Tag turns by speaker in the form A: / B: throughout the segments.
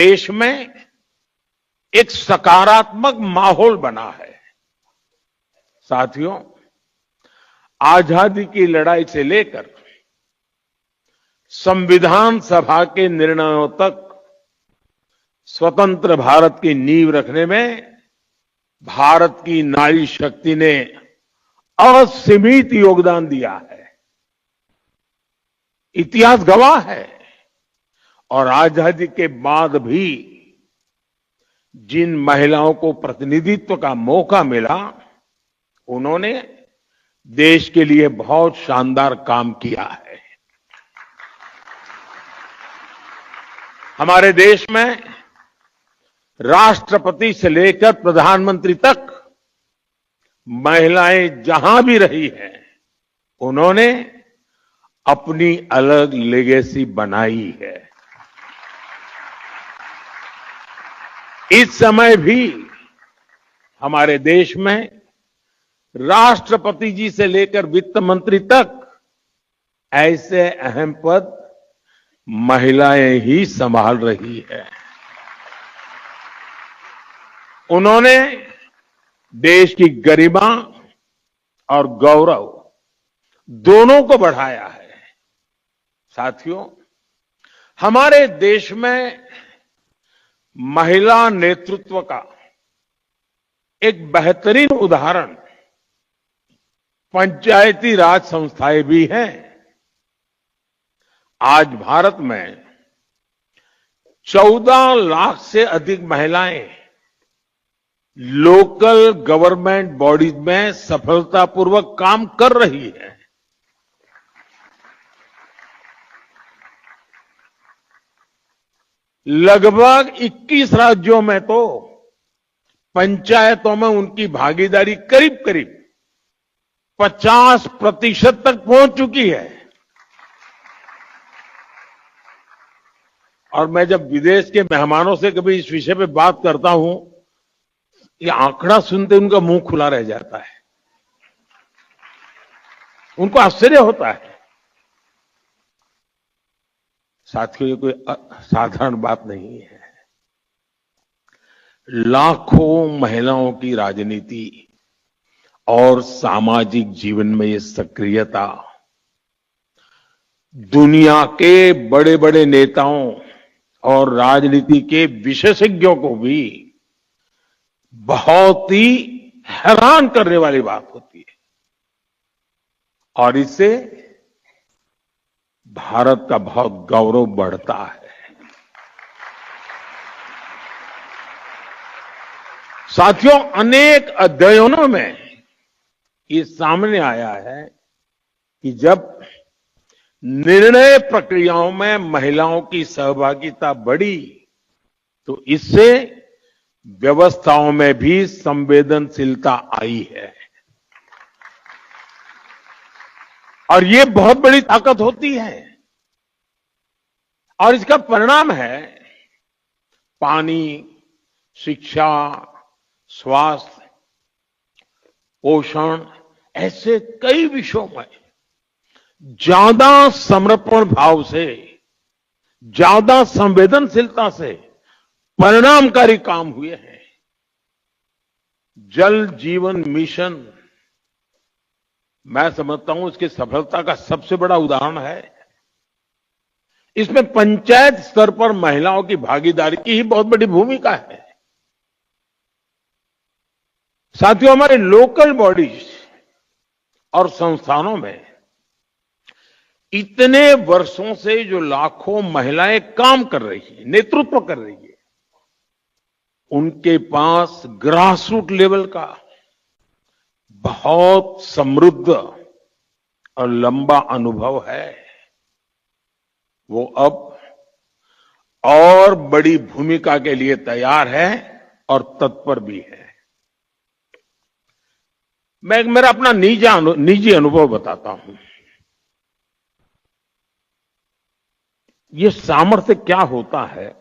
A: देश में एक सकारात्मक माहौल बना है। साथियों, आजादी की लड़ाई से लेकर संविधान सभा के निर्णयों तक स्वतंत्र भारत की नींव रखने में भारत की नारी शक्ति ने असीमित योगदान दिया है। इतिहास गवाह है। और आजादी के बाद भी जिन महिलाओं को प्रतिनिधित्व का मौका मिला, उन्होंने देश के लिए बहुत शानदार काम किया है। हमारे देश में राष्ट्रपति से लेकर प्रधानमंत्री तक महिलाएं जहां भी रही हैं, उन्होंने अपनी अलग लेगेसी बनाई है। इस समय भी हमारे देश में राष्ट्रपति जी से लेकर वित्त मंत्री तक ऐसे अहम पद महिलाएं ही संभाल रही है। उन्होंने देश की गरिमा और गौरव दोनों को बढ़ाया है। साथियों, हमारे देश में महिला नेतृत्व का एक बेहतरीन उदाहरण पंचायती राज संस्थाएं भी हैं। आज भारत में 14 लाख से अधिक महिलाएं लोकल गवर्नमेंट बॉडीज में सफलतापूर्वक काम कर रही है। लगभग 21 राज्यों में तो पंचायतों में उनकी भागीदारी करीब करीब 50% तक पहुंच चुकी है। और मैं जब विदेश के मेहमानों से कभी इस विषय पे बात करता हूं, ये आंकड़ा सुनते उनका मुंह खुला रह जाता है। उनको आश्चर्य होता है। साथियों, ये कोई साधारण बात नहीं है। लाखों महिलाओं की राजनीति और सामाजिक जीवन में ये सक्रियता दुनिया के बड़े बड़े नेताओं और राजनीति के विशेषज्ञों को भी बहुत ही हैरान करने वाली बात होती है। और इससे भारत का बहुत गौरव बढ़ता है। साथियों, अनेक अध्ययनों में ये सामने आया है कि जब निर्णय प्रक्रियाओं में महिलाओं की सहभागिता बढ़ी, तो इससे व्यवस्थाओं में भी संवेदनशीलता आई है। और ये बहुत बड़ी ताकत होती है। और इसका परिणाम है पानी, शिक्षा, स्वास्थ्य, पोषण, ऐसे कई विषयों में ज्यादा समर्पण भाव से, ज्यादा संवेदनशीलता से परिणामकारी काम हुए हैं। जल जीवन मिशन, मैं समझता हूं इसकी सफलता का सबसे बड़ा उदाहरण है। इसमें पंचायत स्तर पर महिलाओं की भागीदारी की ही बहुत बड़ी भूमिका है। साथियों, हमारे लोकल बॉडीज और संस्थानों में इतने वर्षों से जो लाखों महिलाएं काम कर रही है, नेतृत्व कर रही है, उनके पास ग्रासरूट लेवल का बहुत समृद्ध और लंबा अनुभव है। वो अब और बड़ी भूमिका के लिए तैयार है और तत्पर भी है। मैं मेरा अपना निजी अनुभव बताता हूं। ये सामर्थ्य क्या होता है।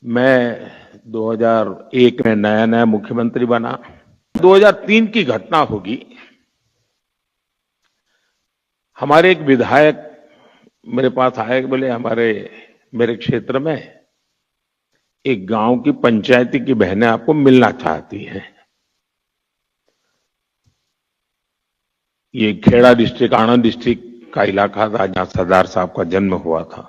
A: मैं 2001 में नया मुख्यमंत्री बना। 2003 की घटना होगी। हमारे एक विधायक मेरे पास आए, बोले हमारे मेरे क्षेत्र में एक गांव की पंचायती की बहनें आपको मिलना चाहती हैं। ये खेड़ा डिस्ट्रिक्ट, आनंद डिस्ट्रिक्ट का इलाका था जहां सरदार साहब का जन्म हुआ था।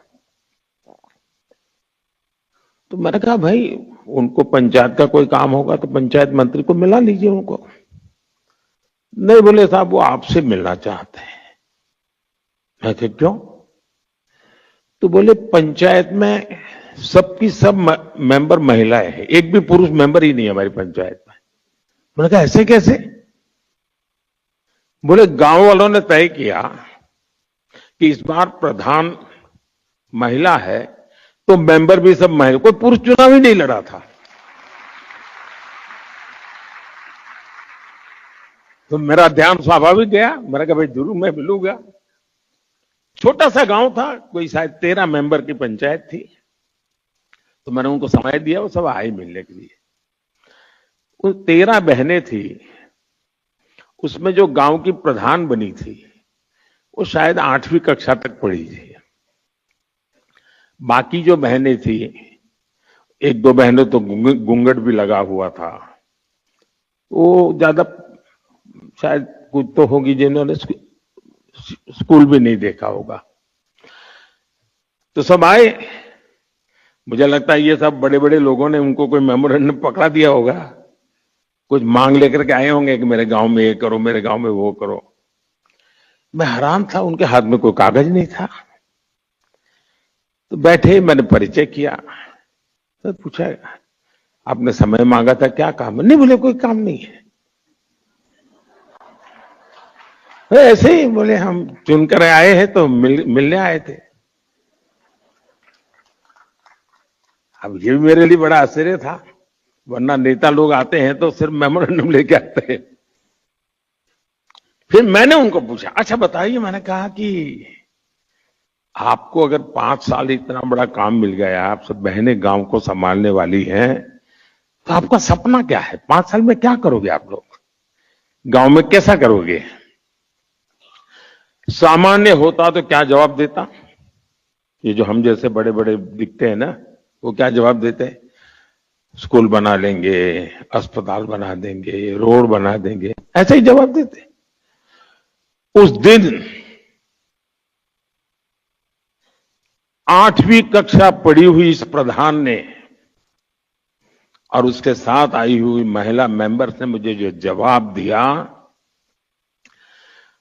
A: तो मैंने कहा भाई उनको पंचायत का कोई काम होगा तो पंचायत मंत्री को मिला लीजिए उनको। नहीं, बोले साहब वो आपसे मिलना चाहते हैं। मैं कहा क्यों? तो बोले पंचायत में सबकी सब मेंबर महिलाएं हैं, एक भी पुरुष मेंबर ही नहीं है हमारी पंचायत में। मैंने कहा ऐसे कैसे? बोले गांव वालों ने तय किया कि इस बार प्रधान महिला है तो मेंबर भी सब महिला, कोई पुरुष चुनाव ही नहीं लड़ा था। तो मेरा ध्यान स्वाभाविक गया, मैंने कहा भाई जरूर मैं मिलूंगा। छोटा सा गांव था, कोई शायद 13 मेंबर की पंचायत थी। तो मैंने उनको समय दिया, वो सब आए मिलने के लिए। वो 13 बहनें थी, उसमें जो गांव की प्रधान बनी थी वो शायद 8वीं कक्षा तक पढ़ी थी। बाकी जो बहनें थी, एक दो बहनों तो घूंघट भी लगा हुआ था, वो ज्यादा शायद कुछ तो होगी जिन्होंने स्कूल भी नहीं देखा होगा। तो सब आए। मुझे लगता है ये सब बड़े बड़े लोगों ने उनको कोई मेमोरेंडम पकड़ा दिया होगा, कुछ मांग लेकर के आए होंगे कि मेरे गांव में ये करो, मेरे गांव में वो करो। मैं हैरान था, उनके हाथ में कोई कागज नहीं था। तो बैठे, मैंने परिचय किया तो पूछा आपने समय मांगा था, क्या काम है? नहीं, बोले कोई काम नहीं है। ऐसे ही बोले हम चुनकर आए हैं तो मिलने आए थे। अब ये भी मेरे लिए बड़ा आश्चर्य था, वरना नेता लोग आते हैं तो सिर्फ मेमोरेंडम लेके आते हैं। फिर मैंने उनको पूछा, अच्छा बताइए, मैंने कहा कि आपको अगर 5 साल इतना बड़ा काम मिल गया, आप सब बहनें गांव को संभालने वाली हैं, तो आपका सपना क्या है? 5 साल में क्या करोगे आप लोग? गांव में कैसा करोगे? सामान्य होता तो क्या जवाब देता? ये जो हम जैसे बड़े बड़े दिखते हैं ना, वो क्या जवाब देते हैं? स्कूल बना लेंगे, अस्पताल बना देंगे, रोड बना देंगे, ऐसे ही जवाब देते। उस दिन 8वीं कक्षा पढ़ी हुई इस प्रधान ने और उसके साथ आई हुई महिला मेंबर्स ने मुझे जो जवाब दिया,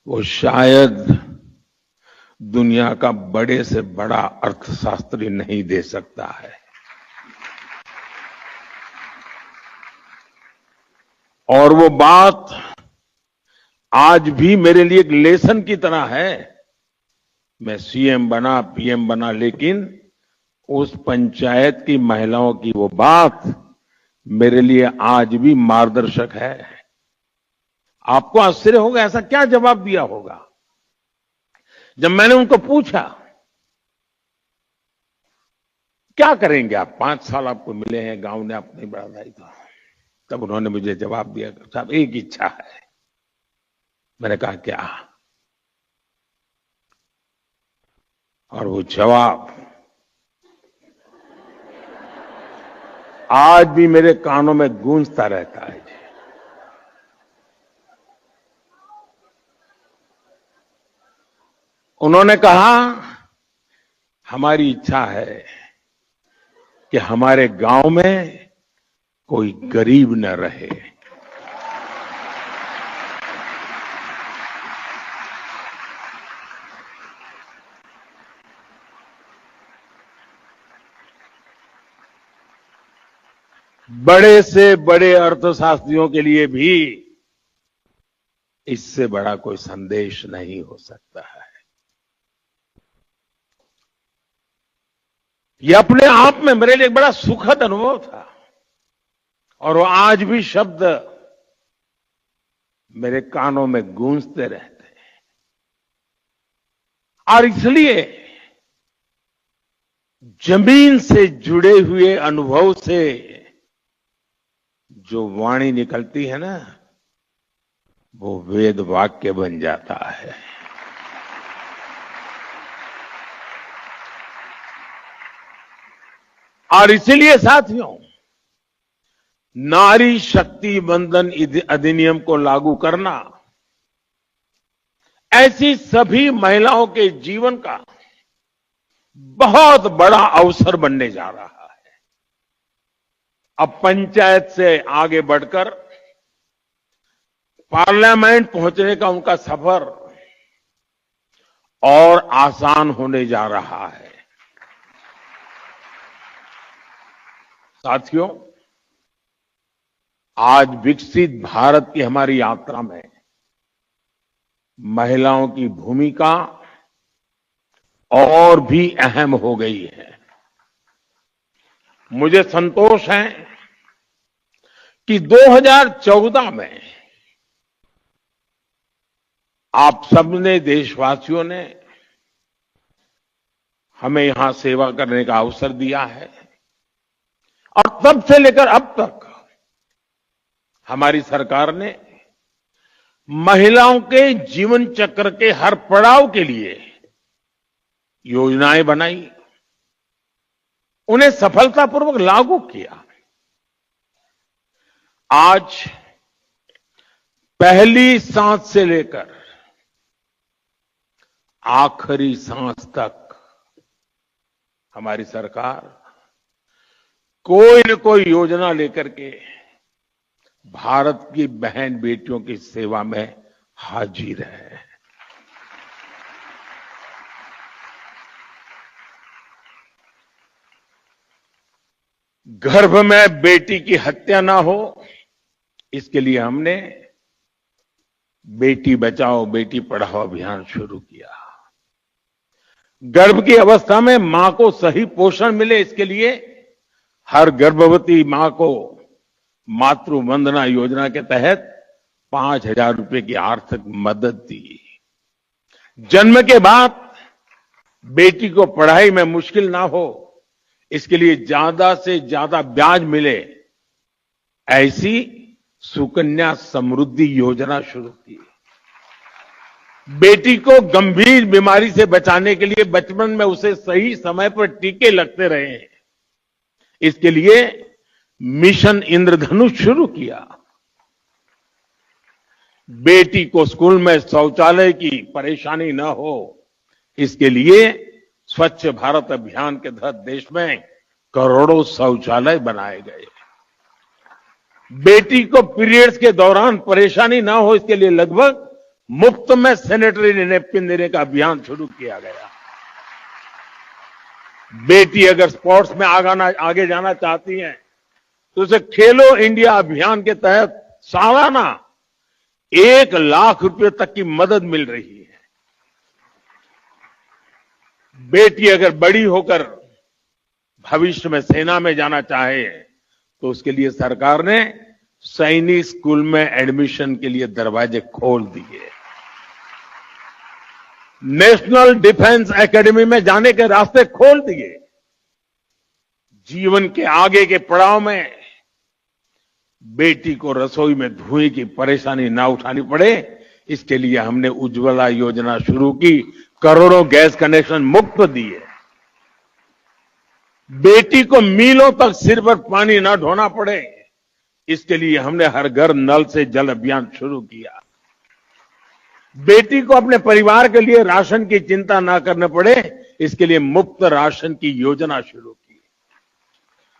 A: वो शायद दुनिया का बड़े से बड़ा अर्थशास्त्री नहीं दे सकता है। और वो बात आज भी मेरे लिए एक लेसन की तरह है। मैं सीएम बना, पीएम बना, लेकिन उस पंचायत की महिलाओं की वो बात मेरे लिए आज भी मार्गदर्शक है। आपको आश्चर्य होगा ऐसा क्या जवाब दिया होगा। जब मैंने उनको पूछा क्या करेंगे आप, 5 साल आपको मिले हैं, गांव ने आपको नहीं बढ़ाई, तो तब उन्होंने मुझे जवाब दिया, साहब एक इच्छा है। मैंने कहा क्या? और वो जवाब आज भी मेरे कानों में गूंजता रहता है। उन्होंने कहा हमारी इच्छा है कि हमारे गांव में कोई गरीब न रहे। बड़े से बड़े अर्थशास्त्रियों के लिए भी इससे बड़ा कोई संदेश नहीं हो सकता है। यह अपने आप में मेरे लिए एक बड़ा सुखद अनुभव था और वो आज भी शब्द मेरे कानों में गूंजते रहते हैं। और इसलिए जमीन से जुड़े हुए अनुभव से जो वाणी निकलती है ना, वो वेद वाक्य बन जाता है। और इसीलिए साथियों, नारी शक्ति वंदन अधिनियम को लागू करना ऐसी सभी महिलाओं के जीवन का बहुत बड़ा अवसर बनने जा रहा है। अब पंचायत से आगे बढ़कर पार्लियामेंट पहुंचने का उनका सफर और आसान होने जा रहा है। साथियों, आज विकसित भारत की हमारी यात्रा में महिलाओं की भूमिका और भी अहम हो गई है। मुझे संतोष है कि 2014 में आप सबने, देशवासियों ने हमें यहां सेवा करने का अवसर दिया है और तब से लेकर अब तक हमारी सरकार ने महिलाओं के जीवन चक्र के हर पड़ाव के लिए योजनाएं बनाई, उन्हें सफलतापूर्वक लागू किया। आज पहली सांस से लेकर आखिरी सांस तक हमारी सरकार कोई न कोई योजना लेकर के भारत की बहन बेटियों की सेवा में हाजिर है। गर्भ में बेटी की हत्या ना हो, इसके लिए हमने बेटी बचाओ बेटी पढ़ाओ अभियान शुरू किया। गर्भ की अवस्था में मां को सही पोषण मिले, इसके लिए हर गर्भवती मां को मातृ वंदना योजना के तहत 5,000 रुपए की आर्थिक मदद दी। जन्म के बाद बेटी को पढ़ाई में मुश्किल ना हो, इसके लिए ज्यादा से ज्यादा ब्याज मिले, ऐसी सुकन्या समृद्धि योजना शुरू की। बेटी को गंभीर बीमारी से बचाने के लिए बचपन में उसे सही समय पर टीके लगते रहे, इसके लिए मिशन इंद्रधनुष शुरू किया। बेटी को स्कूल में शौचालय की परेशानी न हो, इसके लिए स्वच्छ भारत अभियान के तहत देश में करोड़ों शौचालय बनाए गए। बेटी को पीरियड्स के दौरान परेशानी ना हो, इसके लिए लगभग मुफ्त में सैनिटरी नैपकिन देने का अभियान शुरू किया गया। बेटी अगर स्पोर्ट्स में आगे जाना चाहती है तो उसे खेलो इंडिया अभियान के तहत सालाना 1 लाख रुपए तक की मदद मिल रही है। बेटी अगर बड़ी होकर भविष्य में सेना में जाना चाहे तो उसके लिए सरकार ने सैनिक स्कूल में एडमिशन के लिए दरवाजे खोल दिए। नेशनल डिफेंस एकेडमी में जाने के रास्ते खोल दिए। जीवन के आगे के पड़ाव में बेटी को रसोई में धुएं की परेशानी ना उठानी पड़े, इसके लिए हमने उज्ज्वला योजना शुरू की, करोड़ों गैस कनेक्शन मुफ्त दिए। बेटी को मीलों तक सिर पर पानी ना ढोना पड़े, इसके लिए हमने हर घर नल से जल अभियान शुरू किया। बेटी को अपने परिवार के लिए राशन की चिंता ना करने पड़े, इसके लिए मुफ्त राशन की योजना शुरू की।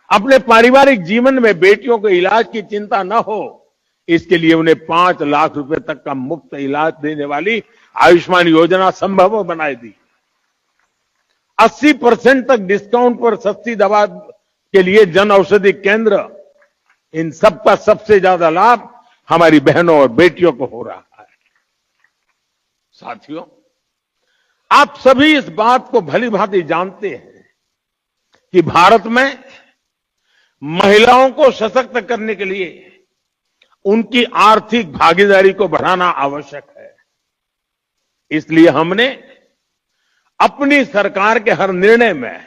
A: अपने पारिवारिक जीवन में बेटियों को इलाज की चिंता ना हो, इसके लिए उन्हें 5 लाख रुपए तक का मुफ्त इलाज देने वाली आयुष्मान योजना संभव बनाई दी। 80% तक डिस्काउंट पर सस्ती दवा के लिए जन औषधि केंद्र, इन सब का सबसे ज्यादा लाभ हमारी बहनों और बेटियों को हो रहा है। साथियों, आप सभी इस बात को भली भांति जानते हैं कि भारत में महिलाओं को सशक्त करने के लिए उनकी आर्थिक भागीदारी को बढ़ाना आवश्यक है। इसलिए हमने अपनी सरकार के हर निर्णय में,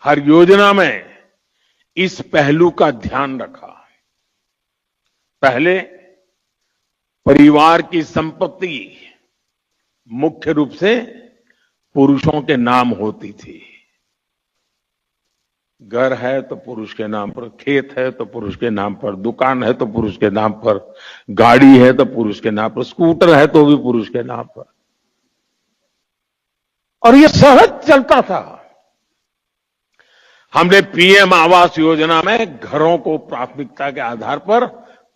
A: हर योजना में इस पहलू का ध्यान रखा। पहले परिवार की संपत्ति मुख्य रूप से पुरुषों के नाम होती थी। घर है तो पुरुष के नाम पर, खेत है तो पुरुष के नाम पर, दुकान है तो पुरुष के नाम पर, गाड़ी है तो पुरुष के नाम पर, स्कूटर है तो भी पुरुष के नाम पर। और ये सहज चलता था। हमने पीएम आवास योजना में घरों को प्राथमिकता के आधार पर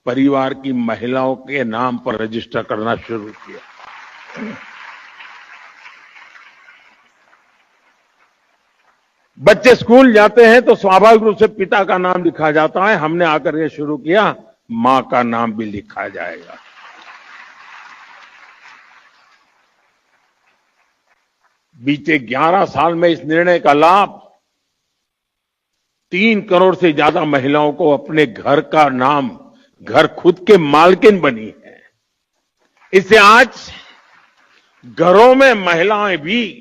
A: परिवार की महिलाओं के नाम पर रजिस्टर करना शुरू किया। बच्चे स्कूल जाते हैं तो स्वाभाविक रूप से पिता का नाम लिखा जाता है। हमने आकर के शुरू किया, मां का नाम भी लिखा जाएगा। बीते 11 साल में इस निर्णय का लाभ 3 करोड़ से ज्यादा महिलाओं को अपने घर का नाम, घर खुद के मालकिन बनी है। इससे आज घरों में महिलाएं भी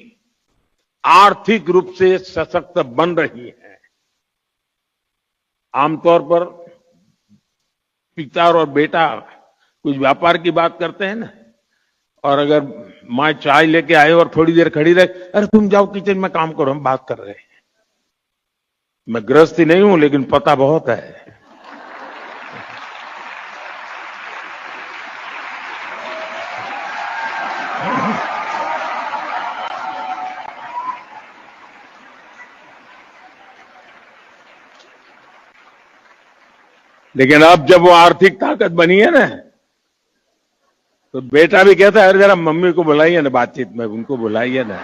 A: आर्थिक रूप से सशक्त बन रही हैं। आमतौर पर पिता और बेटा कुछ व्यापार की बात करते हैं ना, और अगर मां चाय लेके आए और थोड़ी देर खड़ी रहे, अरे तुम जाओ किचन में काम करो, हम बात कर रहे हैं। मैं गृहस्थी नहीं हूं, लेकिन पता बहुत है। लेकिन अब जब वो आर्थिक ताकत बनी है ना, तो बेटा भी कहता है, अरे जरा मम्मी को बुलाइए ना, बातचीत में उनको बुलाइए ना।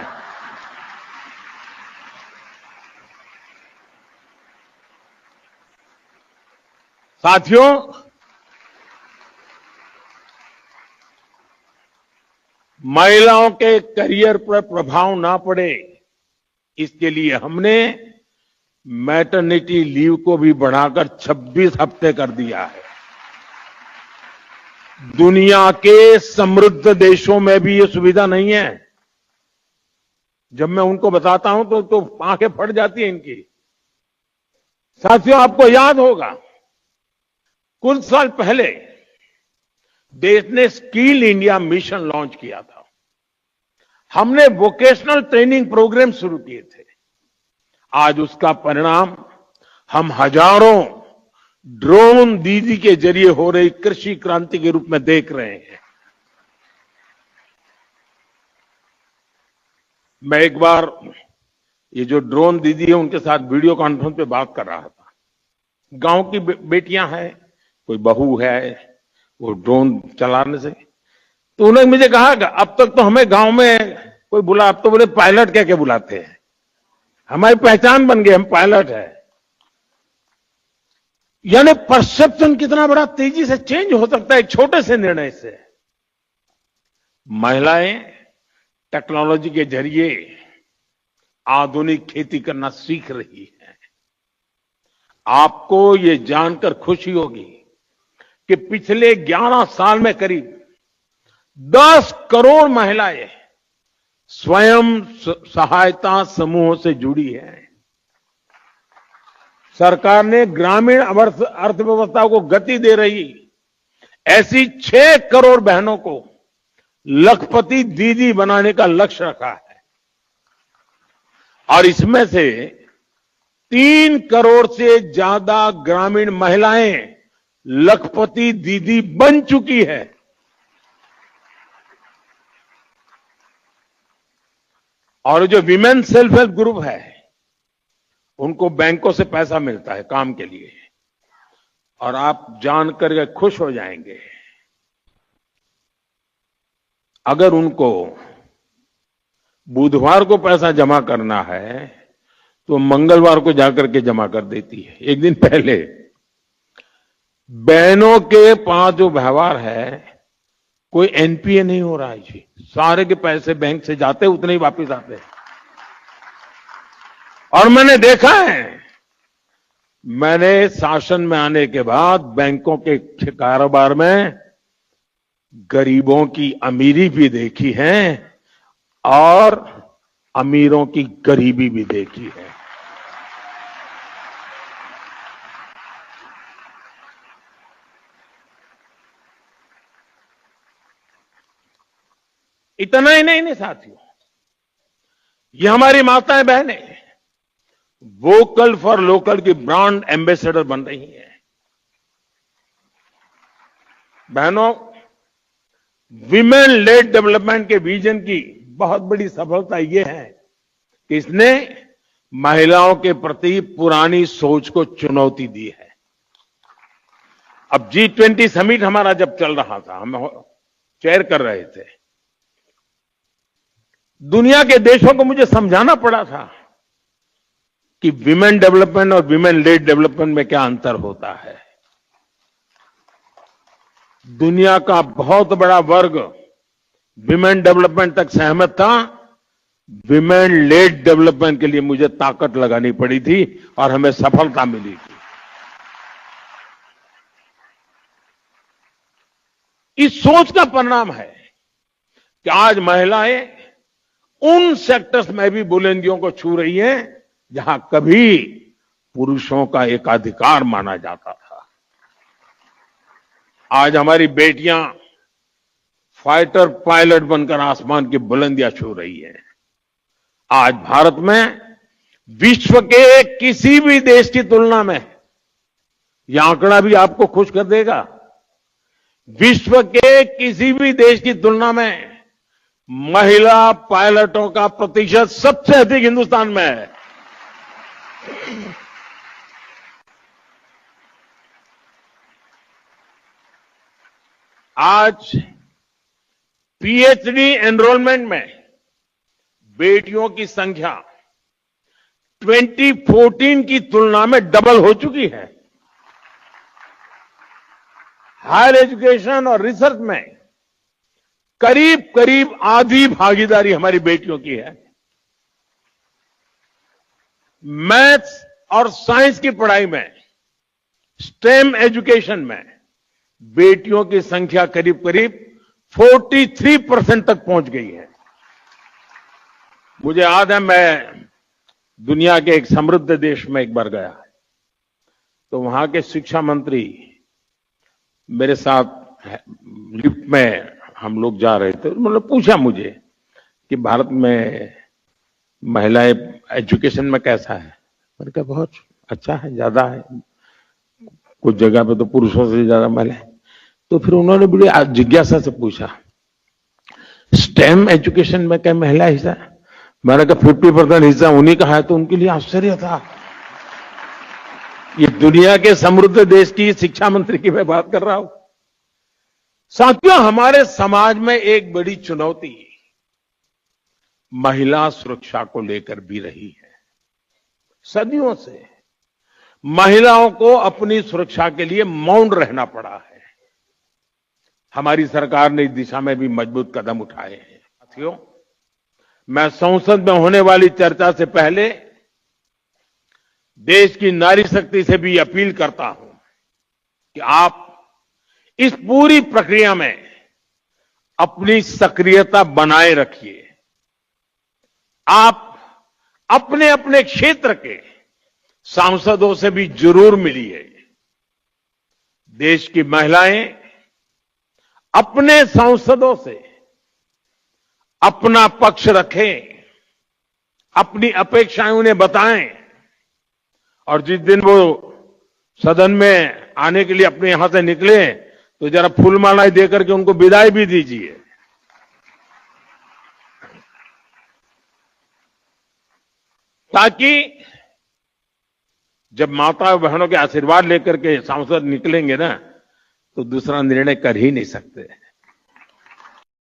A: साथियों, महिलाओं के करियर पर प्रभाव ना पड़े, इसके लिए हमने मैटरनिटी लीव को भी बढ़ाकर 26 हफ्ते कर दिया है। दुनिया के समृद्ध देशों में भी ये सुविधा नहीं है। जब मैं उनको बताता हूं तो आंखें फट जाती हैं इनकी। साथियों, आपको याद होगा, कुछ साल पहले देश ने स्किल इंडिया मिशन लॉन्च किया था। हमने वोकेशनल ट्रेनिंग प्रोग्राम शुरू किए थे। आज उसका परिणाम हम हजारों ड्रोन दीदी के जरिए हो रही कृषि क्रांति के रूप में देख रहे हैं। मैं एक बार ये जो ड्रोन दीदी है उनके साथ वीडियो कॉन्फ्रेंस पे बात कर रहा था। गांव की बेटियां हैं, कोई बहू है, वो ड्रोन चलाने से, तो उन्होंने मुझे कहा, अब तक तो हमें गांव में कोई बुला, अब तो बोले पायलट कह के बुलाते हैं, हमारी पहचान बन गई, हम पायलट है। यानी परसेप्शन कितना बड़ा तेजी से चेंज हो सकता है एक छोटे से निर्णय से। महिलाएं टेक्नोलॉजी के जरिए आधुनिक खेती करना सीख रही है। आपको ये जानकर खुशी होगी कि पिछले 11 साल में करीब 10 करोड़ महिलाएं स्वयं सहायता समूहों से जुड़ी हैं। सरकार ने ग्रामीण अर्थव्यवस्था को गति दे रही ऐसी 6 करोड़ बहनों को लखपति दीदी बनाने का लक्ष्य रखा है, और इसमें से 3 करोड़ से ज्यादा ग्रामीण महिलाएं लखपति दीदी बन चुकी है। और जो विमेन सेल्फ हेल्प ग्रुप है, उनको बैंकों से पैसा मिलता है काम के लिए, और आप जानकर के खुश हो जाएंगे, अगर उनको बुधवार को पैसा जमा करना है तो मंगलवार को जाकर के जमा कर देती है। एक दिन पहले बहनों के पास जो व्यवहार है, कोई एनपीए नहीं हो रहा है जी, सारे के पैसे बैंक से जाते उतने ही वापस आते हैं। और मैंने देखा है, मैंने शासन में आने के बाद बैंकों के कारोबार में गरीबों की अमीरी भी देखी है और अमीरों की गरीबी भी देखी है। इतना ही नहीं साथियों, ये हमारी माताएं बहनें वोकल फॉर लोकल की ब्रांड एम्बेसडर बन रही हैं। बहनों, विमेन लेड डेवलपमेंट के विजन की बहुत बड़ी सफलता यह है कि इसने महिलाओं के प्रति पुरानी सोच को चुनौती दी है। अब G20 समिट हमारा जब चल रहा था, हम चेयर कर रहे थे, दुनिया के देशों को मुझे समझाना पड़ा था कि विमेन डेवलपमेंट और विमेन लेड डेवलपमेंट में क्या अंतर होता है। दुनिया का बहुत बड़ा वर्ग विमेन डेवलपमेंट तक सहमत था, विमेन लेड डेवलपमेंट के लिए मुझे ताकत लगानी पड़ी थी और हमें सफलता मिली थी। इस सोच का परिणाम है कि आज महिलाएं उन सेक्टर्स में भी बुलंदियों को छू रही हैं जहां कभी पुरुषों का एकाधिकार माना जाता था। आज हमारी बेटियां फाइटर पायलट बनकर आसमान की बुलंदियां छू रही हैं। आज भारत में विश्व के किसी भी देश की तुलना में, यह आंकड़ा भी आपको खुश कर देगा, विश्व के किसी भी देश की तुलना में महिला पायलटों का प्रतिशत सबसे अधिक हिंदुस्तान में है। आज पीएचडी एनरोलमेंट में बेटियों की संख्या 2014 की तुलना में डबल हो चुकी है। हायर एजुकेशन और रिसर्च में करीब करीब आधी भागीदारी हमारी बेटियों की है। मैथ्स और साइंस की पढ़ाई में, स्टेम एजुकेशन में बेटियों की संख्या करीब करीब 43% तक पहुंच गई है। मुझे याद है, मैं दुनिया के एक समृद्ध देश में एक बार गया, तो वहां के शिक्षा मंत्री मेरे साथ लिफ्ट में हम लोग जा रहे थे। उन्होंने पूछा मुझे कि भारत में महिलाएं एजुकेशन में कैसा है। मैंने कहा बहुत अच्छा है, ज्यादा है, कुछ जगह पे तो पुरुषों से ज्यादा महिलाएं। तो फिर उन्होंने बड़ी जिज्ञासा से पूछा, स्टेम एजुकेशन में क्या महिला हिस्सा? मैंने कहा 50% हिस्सा उन्हीं का है। तो उनके लिए आश्चर्य था। ये दुनिया के समृद्ध देश की शिक्षा मंत्री की मैं बात कर रहा हूं। साथियों, हमारे समाज में एक बड़ी चुनौती महिला सुरक्षा को लेकर भी रही है। सदियों से महिलाओं को अपनी सुरक्षा के लिए मौन रहना पड़ा है। हमारी सरकार ने इस दिशा में भी मजबूत कदम उठाए हैं। साथियों, मैं संसद में होने वाली चर्चा से पहले देश की नारी शक्ति से भी अपील करता हूं कि आप इस पूरी प्रक्रिया में अपनी सक्रियता बनाए रखिए। आप अपने अपने क्षेत्र के सांसदों से भी जरूर मिलिए। देश की महिलाएं अपने सांसदों से अपना पक्ष रखें, अपनी अपेक्षाएं उन्हें बताएं, और जिस दिन वो सदन में आने के लिए अपने यहां से निकले तो जरा फूलमालाएं देकर के उनको विदाई भी दीजिए। ताकि जब माता बहनों के आशीर्वाद लेकर के सांसद निकलेंगे ना, तो दूसरा निर्णय कर ही नहीं सकते।